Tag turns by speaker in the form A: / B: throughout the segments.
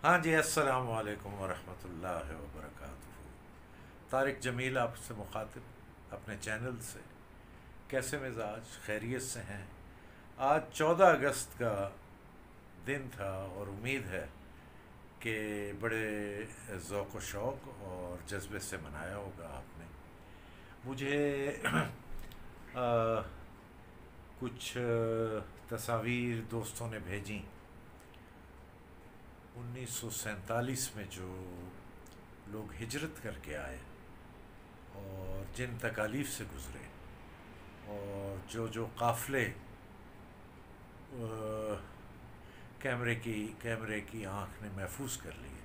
A: हाँ जी, अस्सलाम वालेकुम वरहमतुल्लाहि वबरकातुहू। तारिक जमील आपसे मुखातिब अपने चैनल से। कैसे मिजाज, खैरियत से हैं? आज 14 अगस्त का दिन था और उम्मीद है कि बड़े ज़ौक़ व शौक़ और जज्बे से मनाया होगा आपने। मुझे आ, कुछ तस्वीर दोस्तों ने भेजी। 1947 में जो लोग हिजरत करके आए और जिन तकालीफ से गुज़रे, और जो जो काफ़िले कैमरे की आँख ने महफूज कर लिए,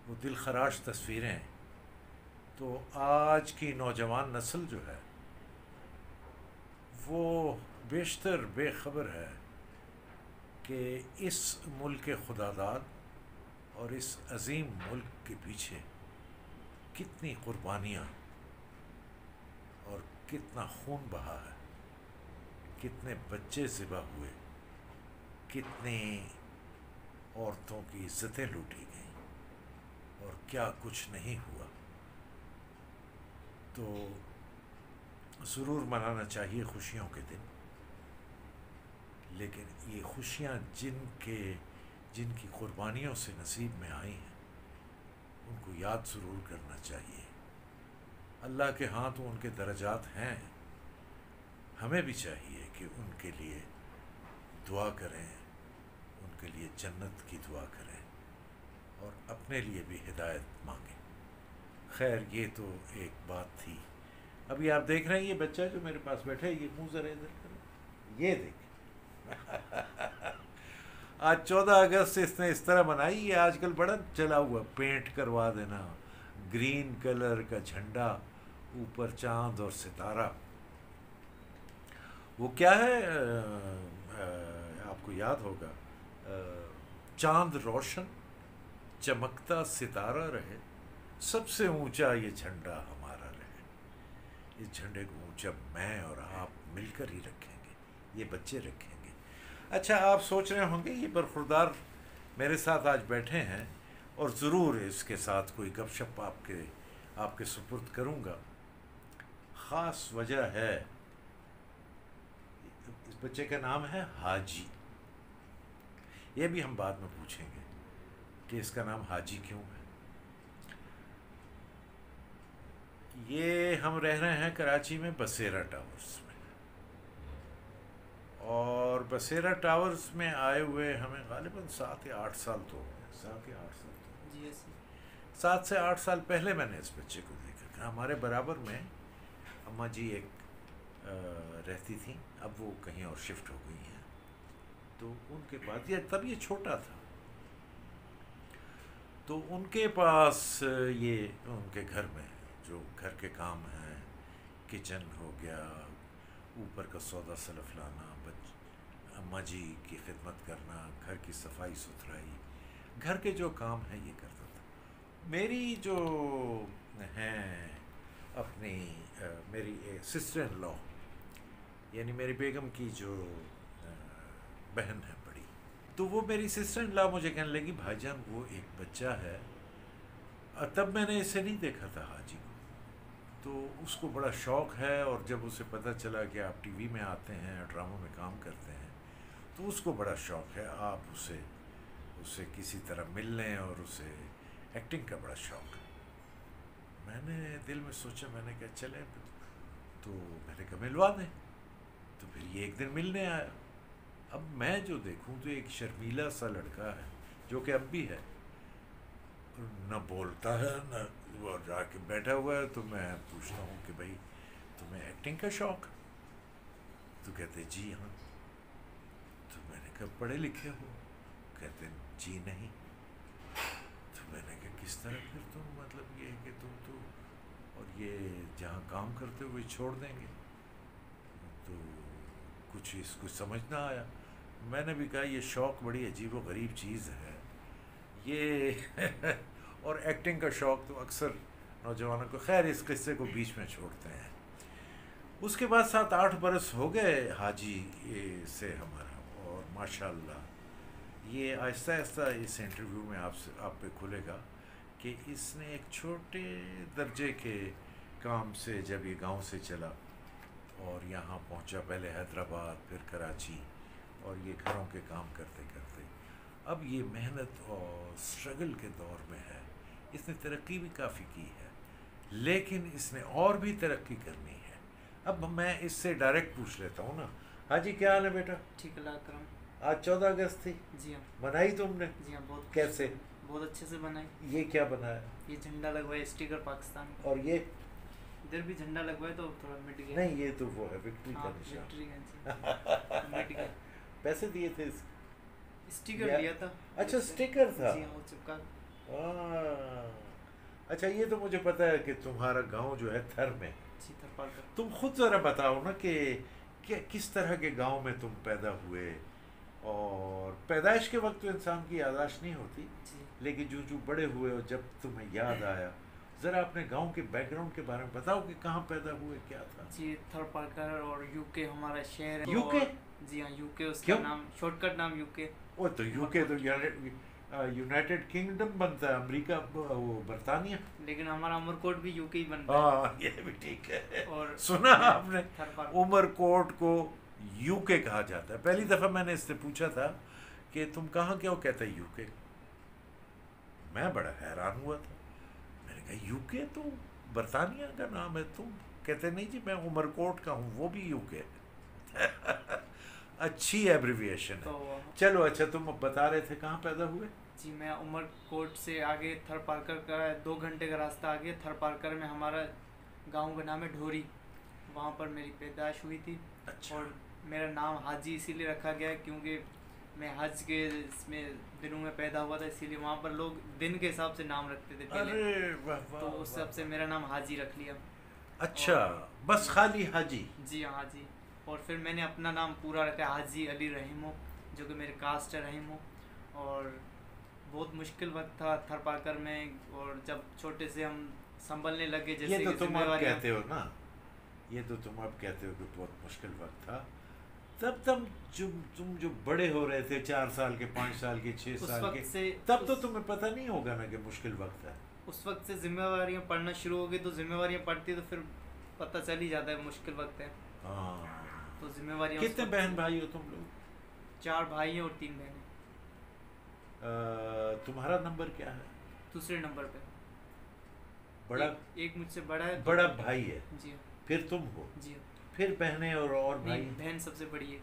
A: वो दिल खराश तस्वीरें। तो आज की नौजवान नस्ल जो है वो बेशतर बेखबर है कि इस मुल्क के खुदादाद और इस अजीम मुल्क के पीछे कितनी कुर्बानियाँ और कितना खून बहा है, कितने बच्चे ज़िबा हुए, कितनी औरतों की इज्जतें लूटी गईं और क्या कुछ नहीं हुआ। तो ज़रूर मनाना चाहिए खुशियों के दिन, लेकिन ये खुशियाँ जिनकी कुर्बानियों से नसीब में आई हैं, उनको याद ज़रूर करना चाहिए। अल्लाह के हाथ तो उनके दर्जात हैं, हमें भी चाहिए कि उनके लिए दुआ करें, उनके लिए जन्नत की दुआ करें और अपने लिए भी हिदायत मांगें। खैर, ये तो एक बात थी। अभी आप देख रहे हैं ये बच्चा जो मेरे पास बैठा है, ये मुँह ज़रा इधर करो, ये देख। आज 14 अगस्त इसने इस तरह मनाई। ये आजकल बड़ा चला हुआ, पेंट करवा देना, ग्रीन कलर का झंडा, ऊपर चांद और सितारा। वो क्या है, आपको याद होगा, चांद रोशन चमकता सितारा रहे, सबसे ऊंचा ये झंडा हमारा रहे। इस झंडे को ऊंचा मैं और आप मिलकर ही रखेंगे, ये बच्चे रखेंगे। अच्छा, आप सोच रहे होंगे ये बरखुरदार मेरे साथ आज बैठे हैं और ज़रूर इसके साथ कोई गपशप आपके सुपुर्द करूँगा। ख़ास वजह है, इस बच्चे का नाम है हाजी। ये भी हम बाद में पूछेंगे कि इसका नाम हाजी क्यों है। ये हम रह रहे हैं कराची में बसेरा टावर्स में, और बसेरा टावर्स में आए हुए हमें गालिबन 7 या 8 साल तो हो गए। 7 या 8 साल तो
B: जी।
A: 7 से 8 साल पहले मैंने इस बच्चे को देखा। हमारे बराबर में अम्मा जी एक रहती थी, अब वो कहीं और शिफ्ट हो गई हैं। तो उनके पास तब ये छोटा था, तो उनके पास ये उनके घर में जो घर के काम हैं, किचन हो गया, ऊपर का सौदा सलफ लाना, अम्मा जी की खिदमत करना, घर की सफाई सुथराई, घर के जो काम हैं ये करता था। मेरी जो हैं अपनी मेरी सिस्टर इन लॉ, यानी मेरी बेगम की जो बहन है बड़ी, तो वो मेरी सिस्टर इन लॉ मुझे कहने लगी, भाईजान वो एक बच्चा है। तब मैंने इसे नहीं देखा था हाजी को, तो उसको बड़ा शौक़ है, और जब उसे पता चला कि आप टीवी में आते हैं, ड्रामों में काम करते हैं, तो उसको बड़ा शौक़ है। आप उसे किसी तरह मिल लें, और उसे एक्टिंग का बड़ा शौक़ है। मैंने दिल में सोचा, मैंने कहा चले, तो मैंने कहा मिलवा दें। तो फिर ये एक दिन मिलने आया। अब मैं जो देखूं तो एक शर्मीला सा लड़का है, जो कि अब भी है, न बोलता है न, वो जाके बैठा हुआ है। तो मैं पूछता हूँ कि भाई तुम्हें एक्टिंग का शौक़? तो कहते जी हाँ। तो मैंने कहा पढ़े लिखे हो? कहते जी नहीं। तो मैंने कहा किस तरह, फिर तुम मतलब ये है कि तुम तो और ये जहाँ काम करते हुए छोड़ देंगे? तो कुछ समझ ना आया। मैंने भी कहा ये शौक़ बड़ी अजीब व गरीब चीज़ है ये। और एक्टिंग का शौक़ तो अक्सर नौजवानों को, खैर इस किस्से को बीच में छोड़ते हैं। उसके बाद 7-8 बरस हो गए हाजी से हमारा, और माशाल्लाह ये आहिस्ता आहिस्ता इस इंटरव्यू में आप पे खुलेगा कि इसने एक छोटे दर्जे के काम से जब ये गांव से चला और यहाँ पहुँचा, पहले हैदराबाद फिर कराची, और ये घरों के काम करते करते अब ये मेहनत और स्ट्रगल के दौर में है। इसने तरक्की भी काफ़ी की है, लेकिन इसने और भी तरक्की करनी है। अब मैं इससे डायरेक्ट पूछ लेता हूँ ना। हाजी, क्या हाल है बेटा?
B: ठीक है करम।
A: आज 14 अगस्त थी।
B: जी हाँ।
A: मनाई तुमने?
B: जी हाँ, बहुत।
A: कैसे?
B: बहुत अच्छे से बनाई।
A: ये क्या बनाया?
B: ये झंडा लगवाया, स्टिकर पाकिस्तान का।
A: और ये
B: इधर भी झंडा लगवाया तो थोड़ा मिट गया।
A: नहीं, ये तो वो है विक्ट्री का निशान।
B: विक्ट्री का मिट गया।
A: पैसे दिए थे
B: स्टिकर दिया था।
A: अच्छा, स्टिकर था।
B: जी हाँ, वो चिपका।
A: अच्छा, ये तो मुझे पता है कि तुम्हारा गांव जो है थर में।
B: जी, थरपाकर।
A: तुम खुद जरा बताओ ना कि किस तरह के गांव में तुम पैदा हुए। और पैदाइश के वक्त तो इंसान की याददाश्त नहीं होती, लेकिन जो जो बड़े हुए और जब तुम्हें याद आया, ज़रा अपने गांव के बैकग्राउंड के बारे में बताओ कि कहाँ पैदा हुए, क्या था।
B: जी, थरपाकर और यूके हमारा शहर है।
A: यूके?
B: जी हाँ, यूके उसका नाम, शॉर्टकट नाम यूके।
A: वो तो यूके तो यूनाइटेड किंगडम बनता है, अमेरिका वो बरतानिया।
B: लेकिन हमारा उमरकोट भी यूके ही बनता
A: है। हाँ, ये भी ठीक है।
B: और
A: सुना आपने, उमरकोट को यूके कहा जाता है। पहली दफ़ा मैंने इससे पूछा था कि तुम कहाँ क्या हो, कहता है यूके। मैं बड़ा हैरान हुआ था। मैंने कहा यूके तो बरतानिया का नाम है। तुम कहते नहीं जी मैं उमरकोट का हूँ, वो भी यूके अच्छी एब्रिविएशन है।
B: तो
A: चलो अच्छा, तुम बता रहे थे कहाँ पैदा हुए?
B: जी, मैं उमरकोट से आगे थरपाकर का 2 घंटे का रास्ता आगे थरपाकर में हमारा गांव का नाम है ढोरी, वहाँ पर मेरी पैदाइश हुई थी।
A: अच्छा। और
B: मेरा नाम हाजी इसीलिए रखा गया है क्योंकि मैं हज के इसमें दिनों में पैदा हुआ था, इसीलिए वहाँ पर लोग दिन के हिसाब से नाम रखते थे पहले।
A: अरे वाह वाह,
B: तो उस हिसाब से मेरा नाम हाजी रख लिया।
A: अच्छा, बस खाली हाजी? जी
B: हाँ, हाजी। और फिर मैंने अपना नाम पूरा रखा हाजी अली रहीमो, जो कि मेरे कास्ट है रहीमो। और बहुत मुश्किल वक्त था थरपाकर में, और जब छोटे से हम संभलने लगे, जैसे
A: ये तो तुम अब कहते हो ना, ये तो तुम अब कहते हो कि बहुत मुश्किल वक्त था। तब तुम जो बड़े हो रहे थे, 4 साल के, 5 साल के, 6 साल के, तब तो तुम्हें पता नहीं होगा ना कि मुश्किल वक्त है।
B: उस वक्त से जिम्मेवारियां पढ़ना शुरू हो गई, तो जिम्मेवारियां पढ़ती तो फिर पता चल ही जाता है मुश्किल वक्त है। तो जिम्मेवारियां।
A: कितने बहन भाई हो तुम लोग?
B: 4 भाई हैं और 3 बहनें।
A: तुम्हारा नंबर क्या है?
B: दूसरे नंबर पे।
A: बड़ा
B: एक मुझसे बड़ा है।
A: बड़ा भाई है?
B: जी।
A: फिर तुम हो?
B: जी।
A: फिर बहनें और भाई?
B: बहन सबसे बड़ी है।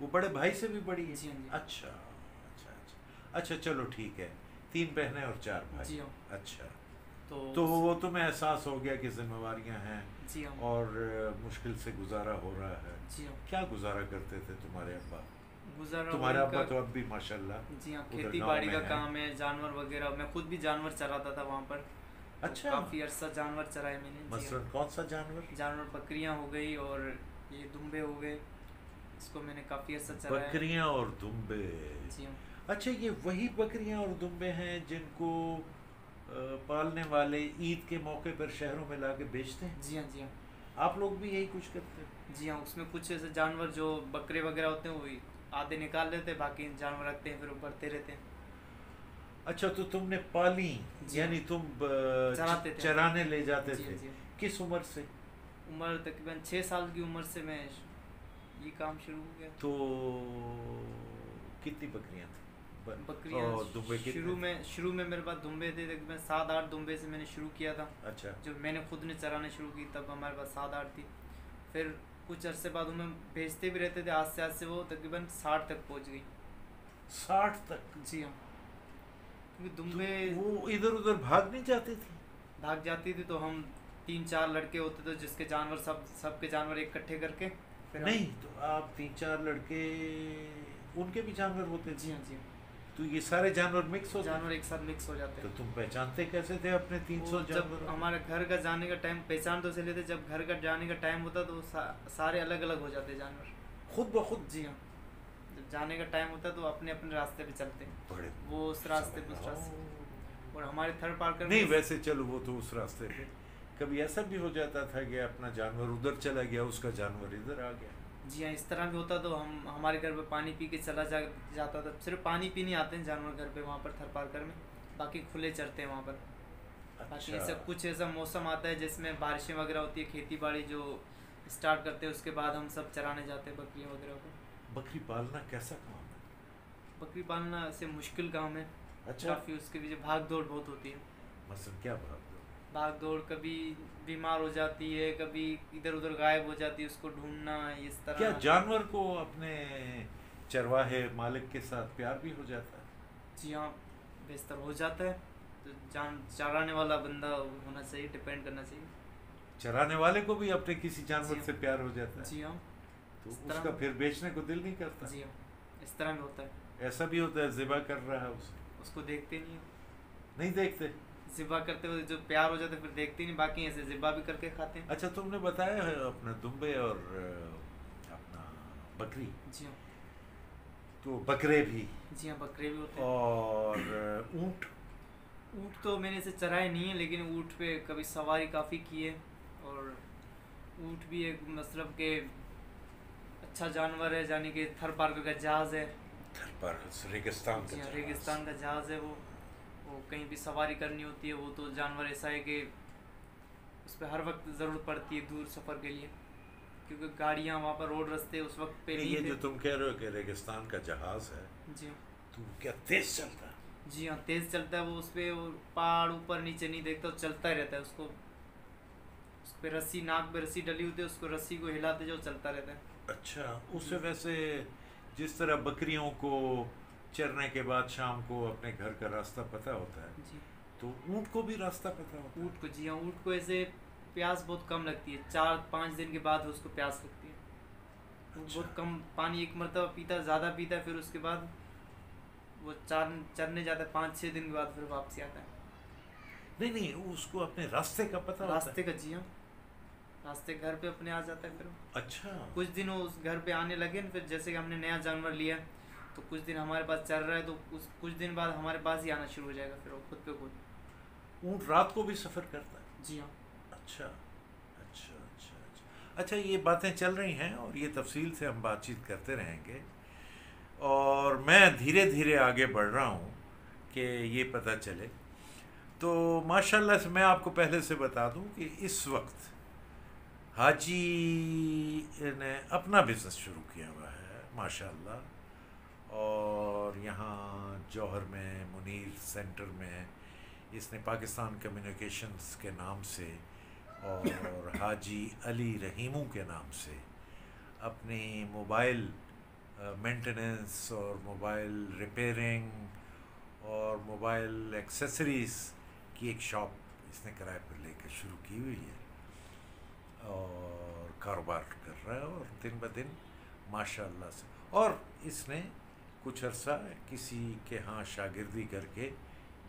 A: वो बड़े भाई से भी बड़ी है?
B: जी।
A: अच्छा अच्छा अच्छा अच्छा, चलो ठीक है। 3 बहनें और 4 भाई।
B: जी।
A: अच्छा,
B: तो
A: वो तुम्हें एहसास हो गया कि जिम्मेवारियां हैं।
B: जी।
A: और मुश्किल से गुजारा हो रहा है।
B: जी।
A: क्या गुजारा करते थे तुम्हारे अब्बा?
B: गुजारा,
A: तुम्हारे अब्बा तो अब भी माशाल्लाह।
B: जी हाँ, खेती बाड़ी का काम है, जानवर वगैरह। मैं खुद भी जानवर चराता था वहाँ पर।
A: अच्छा।
B: काफ़ी अरसा जानवर चराए मैंने।
A: मसलन कौन सा जानवर?
B: बकरियाँ हो गई और ये दुम्बे हो गए, इसको मैंने काफ़ी अरसा चराया।
A: बकरियाँ और दुम्बे?
B: जी हाँ।
A: अच्छा, ये वही बकरियाँ और दुम्बे हैं जिनको पालने वाले ईद के मौके पर शहरों में लाके बेचते हैं?
B: जी हाँ। जी हाँ,
A: आप लोग भी यही कुछ करते हैं?
B: जी हाँ, उसमें कुछ ऐसे जानवर जो बकरे वगैरह होते हैं वो आधे निकाल लेते हैं, बाकी जानवर रखते हैं, फिर वो बढ़ते रहते हैं।
A: अच्छा, तो तुमने पाली, यानी तुम चराने ले जाते थे? किस उम्र से?
B: उम्र तकरीबन 6 साल की उम्र से मैं ये काम शुरू हो गया।
A: तो कितनी बकरियां थी?
B: बकरियां शुरू में मेरे पास दुम्बे थे तकरीबन 7-8 दुम्बे से मैंने शुरू किया था।
A: अच्छा।
B: जब मैंने खुद ने चराने शुरू की तब हमारे पास 7-8 थी। फिर कुछ अरसे बाद उन्हें भेजते भी रहते थे, आज से वो तकरीबन 60 तक पहुंच गई।
A: 60 तक?
B: जी हाँ, क्योंकि दुम्बे
A: वो इधर उधर भाग नहीं जाती थी?
B: भाग जाती थी तो हम 3-4 लड़के होते थे जिसके जानवर सबके जानवर इकट्ठे करके फिर
A: नहीं, तो आप 3-4 लड़के, उनके भी जानवर होते थे?
B: जी हाँ। जी,
A: तो ये सारे जानवर मिक्स हो
B: जानवर एक साथ मिक्स हो जाते हैं।
A: तो तुम पहचानते कैसे थे अपने 300 जानवर?
B: जब हमारे घर का जाने का टाइम, पहचान तो चले थे, जब घर का जाने का टाइम होता तो सारे अलग अलग हो जाते जानवर
A: खुद ब खुद?
B: जी हाँ, जब जाने का टाइम होता तो अपने अपने रास्ते पे चलते हैं।
A: बड़े
B: वो उस रास्ते पे, उस रास्ते। और हमारे थर्ड पार्कर
A: नहीं, वैसे चलो वो तो उस रास्ते पे। कभी ऐसा भी हो जाता था कि अपना जानवर उधर चला गया, उसका जानवर इधर आ गया?
B: जी हाँ, इस तरह भी होता तो हम हमारे घर पे पानी पी के जाता था। सिर्फ पानी पीने आते हैं जानवर घर पे, वहाँ पर थर पार्कर में, बाकी खुले चरते हैं वहाँ पर। बाकी
A: अच्छा।
B: ऐसा कुछ ऐसा मौसम आता है जिसमें बारिशें वगैरह होती है, खेती बाड़ी जो स्टार्ट करते हैं, उसके बाद हम सब चराने जाते हैं बकरियाँ वगैरह को।
A: बकरी पालना कैसा काम है?
B: बकरी पालना ऐसे मुश्किल काम है
A: अच्छा।
B: काफ़ी, उसके पीछे भाग दौड़ बहुत होती है।
A: मसलन क्या बात हो?
B: भाग दौड़, कभी बीमार हो जाती है, कभी इधर उधर गायब हो जाती है, उसको ढूंढना इस
A: क्या
B: तरह।
A: जानवर को अपने चरवाहे मालिक के साथ प्यार भी हो जाता है?
B: जी हाँ, बेहतर हो जाता है। तो जान चराने वाला बंदा होना चाहिए, डिपेंड करना चाहिए।
A: चराने वाले को भी अपने किसी
B: जी
A: जानवर
B: हाँ।
A: से प्यार हो जाता है?
B: जी हाँ,
A: तो
B: इस तरह
A: उसका
B: में।
A: फिर बेचने को दिल नहीं करता?
B: जी हाँ, इस तरह में होता है।
A: ऐसा भी होता है ज़िबा कर रहा है उसे?
B: उसको देखते नहीं हो,
A: नहीं देखते?
B: ज़िबा करते हुए जो प्यार हो जाता है फिर देखते नहीं, बाकी ऐसे ज़िबा भी करके खाते हैं।
A: अच्छा, तुमने बताया है अपना दुम्बे और अपना बकरी,
B: जी हाँ।
A: तो बकरे भी
B: जी हाँ, बकरे भी होते हैं।
A: और ऊँट?
B: ऊँट तो मैंने इसे चराए नहीं है, लेकिन ऊँट पे कभी सवारी काफ़ी की है। और ऊँट भी एक मतलब के अच्छा जानवर है, यानी कि थर पार्कर का जहाज़ है।
A: घर पर रेगिस्तान का
B: जी हाँ,
A: जहाज।
B: रेगिस्तान का जहाज़ है वो कहीं भी सवारी करनी होती है, वो तो जानवर ऐसा है कि उस पर हर वक्त ज़रूरत पड़ती है दूर सफ़र के लिए, क्योंकि गाड़ियाँ वहाँ पर रोड रास्ते उस वक्त पे
A: नहीं,
B: नहीं
A: ये
B: थे।
A: जो तुम कह रहे हो कि रेगिस्तान का जहाज है,
B: जी हाँ।
A: तो क्या तेज चलता है?
B: जी हाँ, तेज़ चलता है वो, उस पर पहाड़ ऊपर नीचे नहीं देखता, वो चलता ही रहता है। उसको उस पर रस्सी, नाक पे रस्सी डली होती है, उसको रस्सी को हिलाते जाओ, चलता रहता है।
A: अच्छा, उसे वैसे जिस तरह बकरियों को चरने के बाद शाम को अपने घर का रास्ता पता होता है,
B: जी।
A: तो ऊँट को भी रास्ता पता होता है?
B: ऊँट को, जी हाँ, ऊँट को ऐसे प्यास बहुत कम लगती है, 4-5 दिन के बाद उसको प्यास लगती है। ऊँट
A: अच्छा।
B: बहुत कम पानी एक मरतबा पीता है, ज़्यादा पीता है, फिर उसके बाद वो चरने जाता है, 5-6 दिन के बाद फिर वापसी आता है।
A: नहीं नहीं, उसको अपने रास्ते का पता होता
B: रास्ते
A: है?
B: का, जी हाँ, रास्ते घर पे अपने आ जाता है फिर वो।
A: अच्छा।
B: कुछ दिन वो उस घर पे आने लगे न, फिर जैसे कि हमने नया जानवर लिया तो कुछ दिन हमारे पास चल रहा है, तो उस कुछ दिन बाद हमारे पास ही आना शुरू हो जाएगा फिर वो खुद पे खुद।
A: ऊँट रात को भी सफ़र करता है?
B: जी हाँ।
A: अच्छा अच्छा अच्छा अच्छा। अच्छा, ये बातें चल रही हैं और ये तफसील से हम बातचीत करते रहेंगे, और मैं धीरे धीरे आगे बढ़ रहा हूँ कि ये पता चले। तो माशाल्लाह से मैं आपको पहले से बता दूं कि इस वक्त हाजी ने अपना बिज़नेस शुरू किया हुआ है माशाल्लाह, और यहाँ जौहर में मुनीर सेंटर में इसने पाकिस्तान कम्युनिकेशंस के नाम से और हाजी अली रहीमू के नाम से अपनी मोबाइल मेंटेनेंस और मोबाइल रिपेयरिंग और मोबाइल एक्सेसरीज़ की एक शॉप इसने किराए पर लेकर शुरू की हुई है, और कारोबार कर रहा है, और दिन ब दिन माशाल्लाह से। और इसने कुछ अर्सा किसी के यहाँ शागिर्दी करके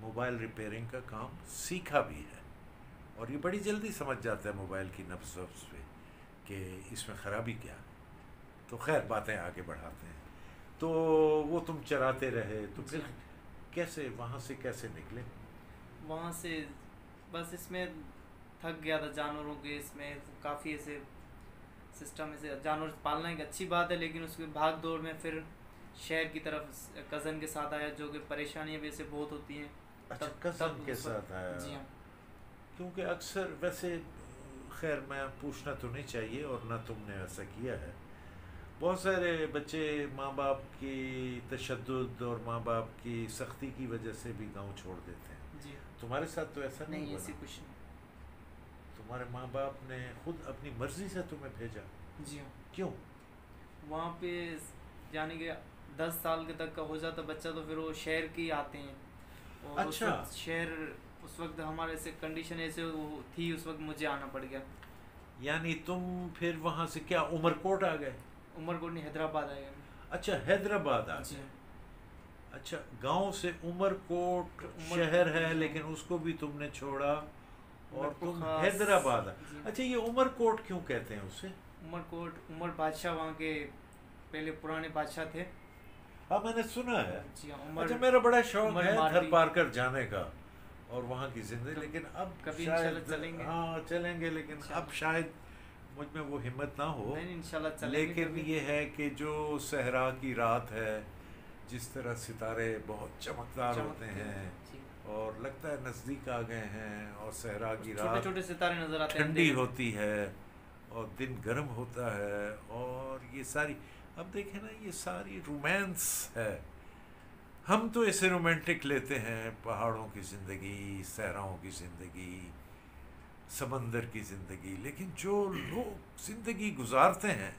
A: मोबाइल रिपेयरिंग का काम सीखा भी है, और ये बड़ी जल्दी समझ जाता है मोबाइल की नब्ज़ वब्ज़ पे कि इसमें ख़राबी क्या है। तो खैर, बातें आगे बढ़ाते हैं। तो वो तुम चराते रहे, तो फिर कैसे वहाँ से कैसे निकले?
B: वहाँ से बस इसमें थक गया था जानवरों के, इसमें काफ़ी ऐसे सिस्टम, ऐसे जानवर पालना एक अच्छी बात है, लेकिन उसके भाग दौड़ में फिर शहर की तरफ कज़न के साथ आया, जो कि परेशानियाँ भी ऐसे बहुत होती हैं।
A: अच्छा,
B: तब
A: कज़न के
B: उस वक्त-
A: साथ आया?
B: जी हाँ।
A: क्योंकि अक्सर वैसे, खैर मैं पूछना तो नहीं चाहिए और ना तुमने ऐसा किया है, बहुत सारे बच्चे माँ बाप की तशद्दुद और माँ बाप की सख्ती की वजह से भी गांव छोड़ देते हैं।
B: जी
A: तुम्हारे साथ तो ऐसा नहीं
B: नहीं,
A: हुआ
B: ऐसी
A: ना?
B: कुछ नहीं।
A: तुम्हारे माँ बाप ने खुद अपनी मर्जी से तुम्हें भेजा?
B: जी हाँ।
A: क्यों?
B: वहाँ पे यानी कि 10 साल के तक का हो जाता बच्चा तो फिर वो शहर के ही आते हैं, और उस
A: अच्छा।
B: वक्त शहर, उस वक्त हमारे से कंडीशन ऐसे वो थी, उस वक्त मुझे आना पड़ गया।
A: यानी तुम फिर वहाँ से क्या उमरकोट आ गए?
B: उमरकोट नहीं, हैदराबाद आया मैं।
A: अच्छा, हैदराबाद आ
B: जी
A: गए।
B: हाँ।
A: अच्छा, गांव से उमरकोट शहर है, लेकिन उसको भी तुमने छोड़ा और
B: उमर को
A: तुम
B: खास-
A: हैदराबाद आ।
B: जी।
A: अच्छा, ये उमरकोट क्यों कहते हैं उसे?
B: उमरकोट, उमर बादशाह वहाँ के पहले पुराने बादशाह थे।
A: हाँ, मैंने सुना है।
B: जी हाँ। उमर,
A: अच्छा, मेरा बड़ा शौक
B: उमर
A: है
B: मारवी।
A: थर पारकर जाने का और वहाँ की जिंदगी, लेकिन अब
B: कभी
A: शायद
B: इंशाल्लाह चलेंगे।
A: हाँ चलेंगे, लेकिन अब
B: इंशाल्लाह।
A: शायद मुझ में वो हिम्मत ना हो,
B: नहीं इंशाल्लाह चलेंगे
A: लेकिन
B: कभी।
A: ये है कि जो सहरा की रात है, जिस तरह सितारे बहुत चमकदार होते
B: चमकते
A: हैं
B: जी।
A: और लगता है नज़दीक आ गए हैं, और सहरा की
B: छोटे
A: रात
B: छोटे सितारे नजर आते हैं
A: ठंडी
B: अंधेरे में।
A: होती है और दिन गर्म होता है, और ये सारी, अब देखें ना, ये सारी रोमांस है। हम तो इसे रोमांटिक लेते हैं, पहाड़ों की ज़िंदगी, सहराओं की ज़िंदगी, समंदर की ज़िंदगी, लेकिन जो लोग ज़िंदगी गुजारते हैं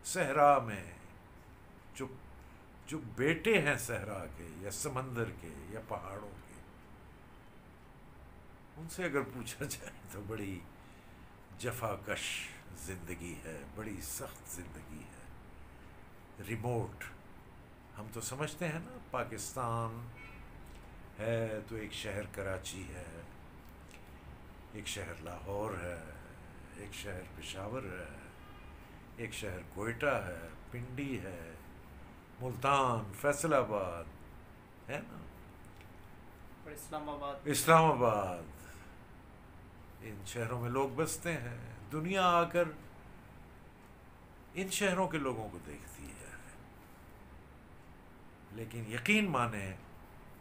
A: सहरा में, जो जो बेटे हैं सहरा के या समंदर के या पहाड़ों के, उनसे अगर पूछा जाए तो बड़ी जफाकश ज़िंदगी है, बड़ी सख्त ज़िंदगी है, रिमोट। हम तो समझते हैं ना, पाकिस्तान है तो एक शहर कराची है, एक शहर लाहौर है, एक शहर पेशावर है, एक शहर कोयटा है, पिंडी है, मुल्तान, फैसलाबाद, है ना,
B: और इस्लामाबाद।
A: इस्लामाबाद, इन शहरों में लोग बसते हैं। दुनिया आकर इन शहरों के लोगों को देखती है, लेकिन यकीन माने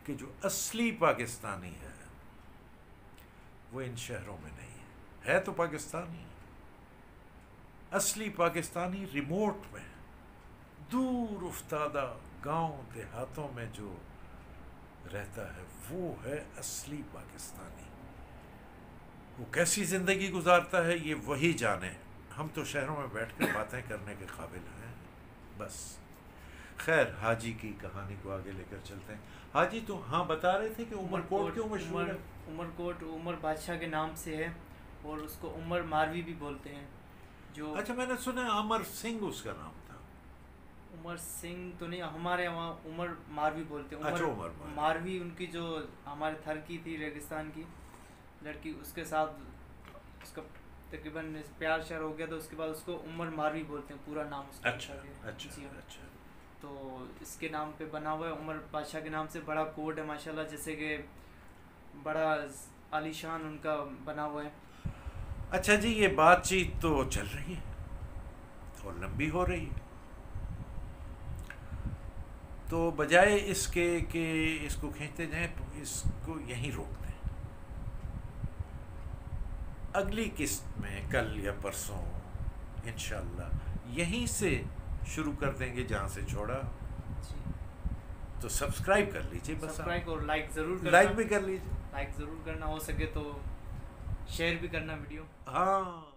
A: कि जो असली पाकिस्तानी है वो इन शहरों में नहीं है तो पाकिस्तानी। असली पाकिस्तानी रिमोट में, दूर उफ्तादा गांव देहातों में जो रहता है, वो है असली पाकिस्तानी। वो कैसी ज़िंदगी गुजारता है ये वही जाने, हम तो शहरों में बैठकर बातें करने के काबिल हैं बस। खैर, हाजी की कहानी को आगे लेकर चलते हैं। हाजी, तो हाँ बता रहे थे कि उमरकोट क्यों मशहूर है?
B: उमरकोट उमर बादशाह के नाम से है, और उसको उमर मारवी भी बोलते हैं। जो
A: अच्छा, मैंने सुना है अमर सिंह उसका नाम था।
B: उमर सिंह तो नहीं, हमारे वहाँ उमर मारवी बोलते हैं।
A: अच्छा, उमर मारवी।
B: मारवी उनकी जो हमारे थर की थी, रेगिस्तान की लड़की, उसके साथ उसका तकरीबन प्यार श्यार हो गया, तो उसके बाद उसको उमर मारवी बोलते हैं, पूरा नाम उसका।
A: अच्छा अच्छा
B: जी हाँ।
A: अच्छा।
B: तो इसके नाम पे बना हुआ है, उमर बादशाह के नाम से। बड़ा कोट है माशाल्लाह, जैसे कि बड़ा आलीशान उनका बना हुआ है।
A: अच्छा जी, ये बातचीत तो चल रही है और लंबी हो रही है, तो बजाय इसके कि इसको खींचते जाएं, तो इसको यहीं रोक दें। अगली किस्त में कल या परसों इंशाल्लाह यहीं से शुरू कर देंगे जहाँ से छोड़ा।
B: जी।
A: तो सब्सक्राइब कर लीजिए, बस
B: सब्सक्राइब और लाइक ज़रूर करना।
A: लाइक भी कर लीजिए,
B: लाइक ज़रूर करना, हो सके तो शेयर भी करना वीडियो।
A: हाँ।